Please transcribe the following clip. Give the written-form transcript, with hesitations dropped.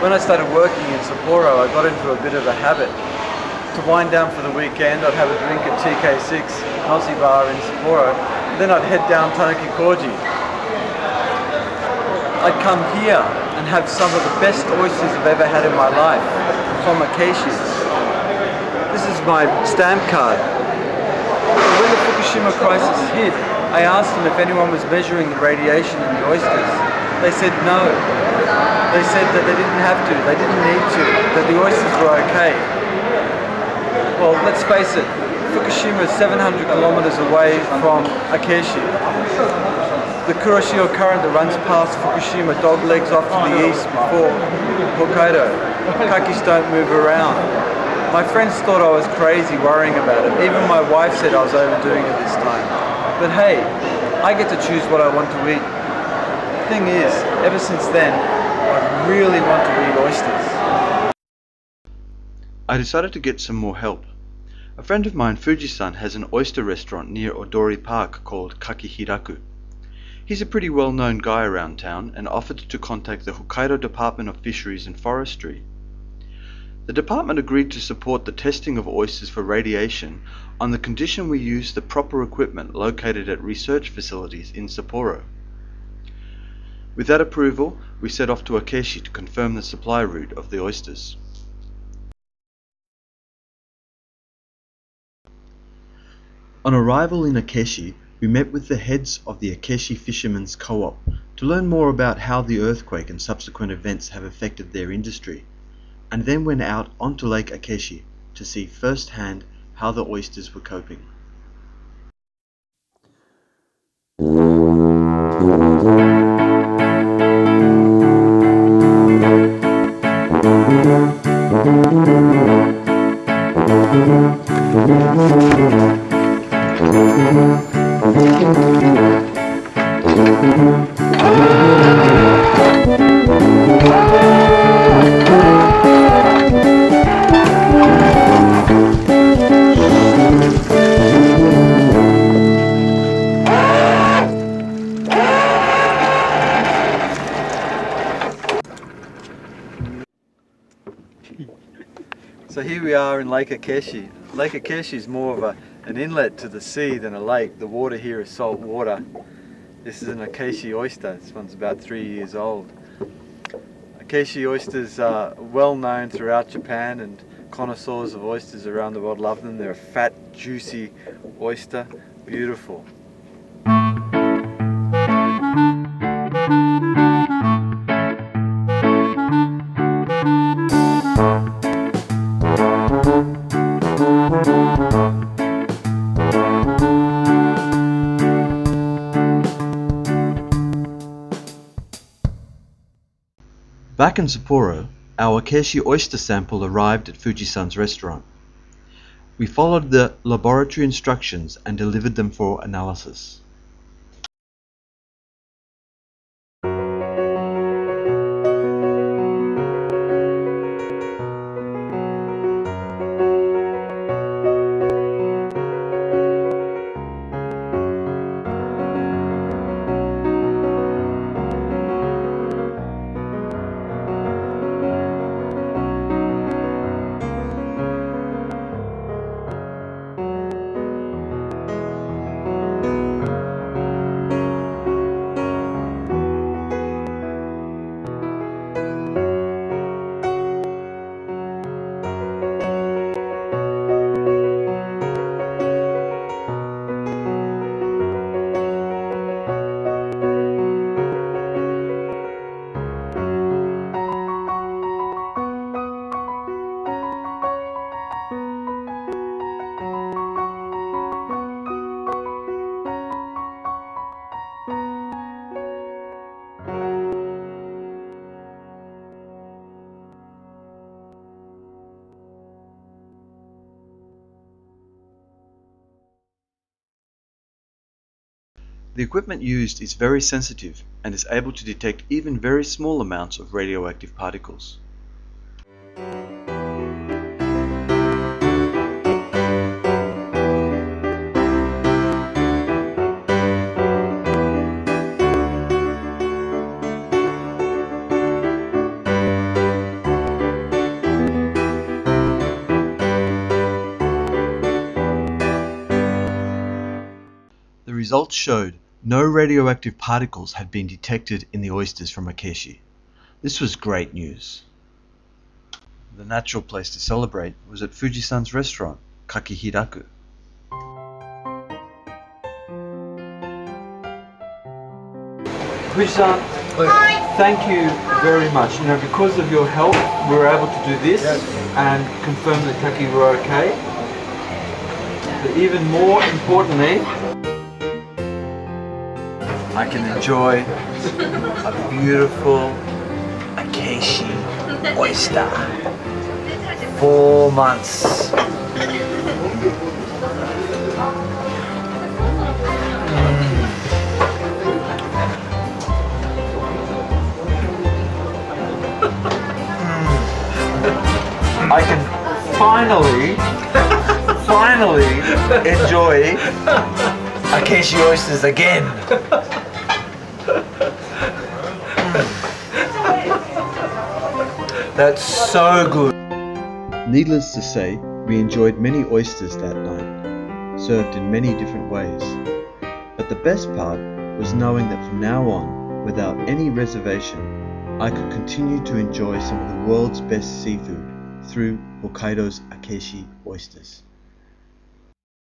When I started working in Sapporo, I got into a bit of a habit. To wind down for the weekend, I'd have a drink at TK6, an Aussie bar in Sapporo, and then I'd head down Tanukikoji. I'd come here and have some of the best oysters I've ever had in my life, from Akeshi's. This is my stamp card. When the Fukushima crisis hit, I asked them if anyone was measuring the radiation in the oysters. They said no. They said that they didn't have to, they didn't need to, that the oysters were okay. Well, let's face it, Fukushima is 700 kilometers away from Akeshi. The Kuroshio current that runs past Fukushima doglegs off to the east before Hokkaido. Kakis don't move around. My friends thought I was crazy worrying about it. Even my wife said I was overdoing it this time. But hey, I get to choose what I want to eat. The thing is, ever since then, I really want to eat oysters. I decided to get some more help. A friend of mine, Fuji-san, has an oyster restaurant near Odori Park called Kakihiraku. He's a pretty well-known guy around town and offered to contact the Hokkaido Department of Fisheries and Forestry. The department agreed to support the testing of oysters for radiation on the condition we use the proper equipment located at research facilities in Sapporo. With that approval, we set off to Akeshi to confirm the supply route of the oysters. On arrival in Akeshi, we met with the heads of the Akeshi Fishermen's Co-op to learn more about how the earthquake and subsequent events have affected their industry, and then went out onto Lake Akeshi to see firsthand how the oysters were coping. So here we are in Lake Akeshi. Lake Akeshi is more of an inlet to the sea than a lake. The water here is salt water. This is an Akeshi oyster. This one's about 3 years old. Akeshi oysters are well known throughout Japan, and connoisseurs of oysters around the world love them. They're a fat, juicy oyster. Beautiful. Back in Sapporo, our Akeshi oyster sample arrived at Fuji-san's restaurant. We followed the laboratory instructions and delivered them for analysis. The equipment used is very sensitive and is able to detect even very small amounts of radioactive particles. results showed no radioactive particles had been detected in the oysters from Akechi. This was great news. The natural place to celebrate was at Fuji-san's restaurant, Kakihiraku. Fuji-san, thank you very much. You know, because of your help, we were able to do this and confirm that Kaki were okay. But even more importantly, I can enjoy a beautiful Akechi oyster. 4 months. I can finally enjoy Akechi oysters again. That's so good. Needless to say, we enjoyed many oysters that night, served in many different ways. But the best part was knowing that from now on, without any reservation, I could continue to enjoy some of the world's best seafood through Hokkaido's Akechi oysters.